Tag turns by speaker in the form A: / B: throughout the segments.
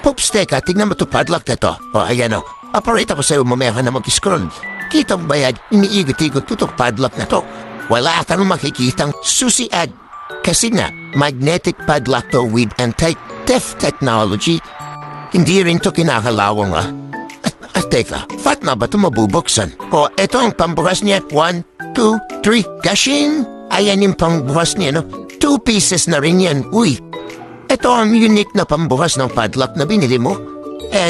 A: Pops, teka, tignan mo ito padlock na to. O, ayan o. Operate ako sa'yo, mamaya ka na mag-scroll. Kita mo ba yan? Iniigot-igot tutok padlock na to. Wala ka nang makikitang susiad. Kasi nga, magnetic padlock to with anti-theft technology. Hindi rin to kinakalawang teka, fat na ba ito mabubuksan? O, eto ang pambukas niya. 1, 2, 3, gashing! Ayan yung pambukas niya, no? 2 pieces na rin yan, uy. Ito ang unique na pambukas ng padlock na binili mo.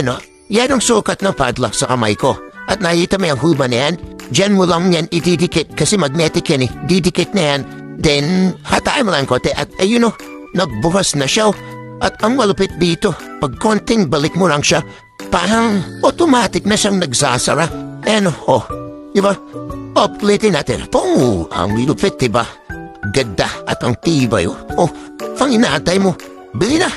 A: No, yan ang sukat ng padlock sa kamay ko. At nakita mo yung huba na yan? Diyan mo lang yan itidikit kasi magnetic yan eh. Didikit na yan. Then, hatain mo lang kote at ayun o, nagbukas na siya. At ang malupit dito, pag konting balik mo lang siya, parang automatic na siyang nagsasara. Diba? Uplitin natin. Ang malupit, diba? Ganda at ang tibay pang inaantay mo. Bili na.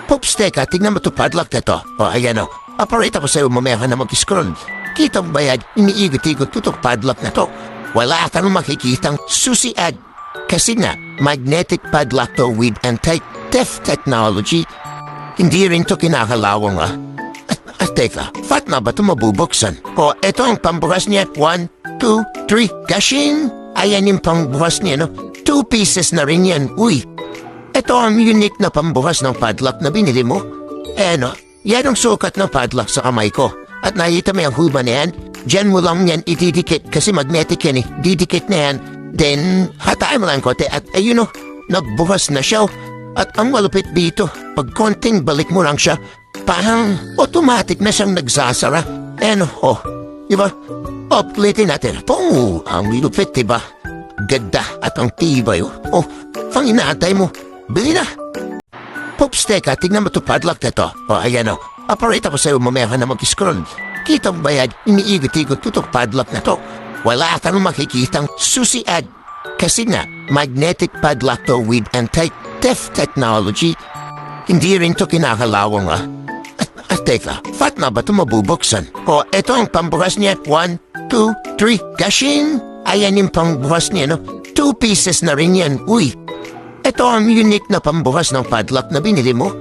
A: Pops, teka, tignan mo ito padlock na to. Ayan o. Operate ako sa'yo, mamaya ka na mag-scroll. Kita mo ba yan? Iniigot-igot tutok padlock na to. Wala ka nang makikitang susiad. Kasi nga, magnetic padlock to with anti-theft technology. Hindi rin to kinakalawang teka, fat na ba ito mabubuksan? O, eto ang pambukas niya. 1, 2, 3, gashing! Ayan yung pambukas niya, no? 2 pieces na rin yan, uy. Ito ang unique na pambukas ng padlock na binili mo. No, yan ang sukat ng padlock sa kamay ko. At nakita mo yung huba na yan? Diyan mo lang yan itidikit kasi magnetic yan eh. Didikit na yan. Then, hatain mo lang kote at ayun o, nagbukas na siya. At ang malupit dito, pag konting balik mo lang siya, parang automatic na siyang nagsasara. Diba? Uplitin natin. Ang malupit, diba? Ganda at ang tibay pang inaantay mo. Bili na. Pops, teka, tignan mo ito padlock na to. Ayan o. Operate ako sa'yo, mamaya ka na mag-scroll. Kita mo ba yan? Iniigot-igot tutok padlock na to. Wala ka nang makikitang susiad. Kasi nga, magnetic padlock to with anti-theft technology. Hindi rin to kinakalawang teka, fat na ba ito mabubuksan? O, eto ang pambukas niya. 1, 2, 3, gashing! Ayan yung pambukas niya, no? 2 pieces na rin yan, uy. Ito ang unique na pambukas ng padlock na binili mo.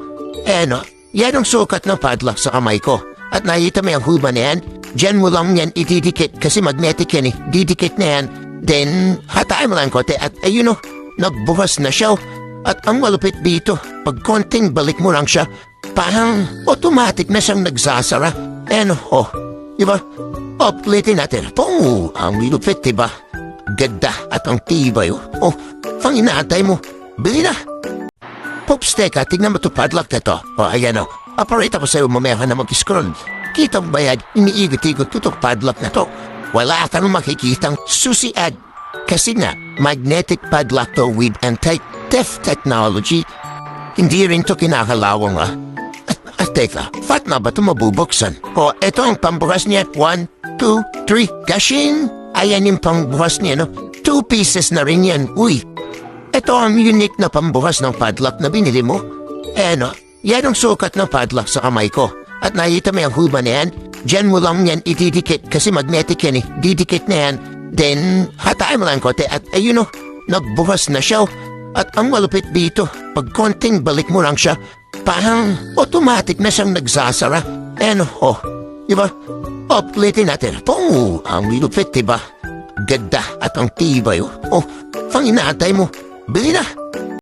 A: No, yan ang sukat ng padlock sa kamay ko. At nakita mo yung huba na yan? Diyan mo lang yan itidikit kasi magnetic yan eh. Didikit na yan. Then, hatain mo lang kote at ayun o, nagbukas na siya. At ang malupit dito, pag konting balik mo lang siya, parang automatic na siyang nagsasara. Diba? Uplitin natin. Ang malupit, diba? Ganda at ang tibay pang inaantay mo. Bili na. Pops, teka, tignan mo ito padlock na to. Ayan o. Operate ako sa'yo, mamaya ka na mag-scroll. Kita mo ba yan? Iniigot-igot tutok padlock na to. Wala ka nang makikitang susiad. Kasi nga, magnetic padlock to with anti-theft technology. Hindi rin to kinakalawang teka, fat na ba ito mabubuksan? O, eto ang pambukas niya. 1, 2, 3, gashing! Ayan yung pambukas niya, no? 2 pieces na rin yan, uy. Ito ang unique na pambukas ng padlock na binili mo. No, yan ang sukat ng padlock sa kamay ko. At nakita mo yung huba na yan? Diyan mo lang yan itidikit kasi magnetic yan eh. Didikit na yan. Then, hatain mo lang kote at ayun o, nagbukas na siya. At ang malupit dito, pag konting balik mo lang siya, parang automatic na siyang nagsasara. Diba? Uplitin natin. Ang malupit, diba? Ganda at ang tibay pang inaantay mo. Bili na.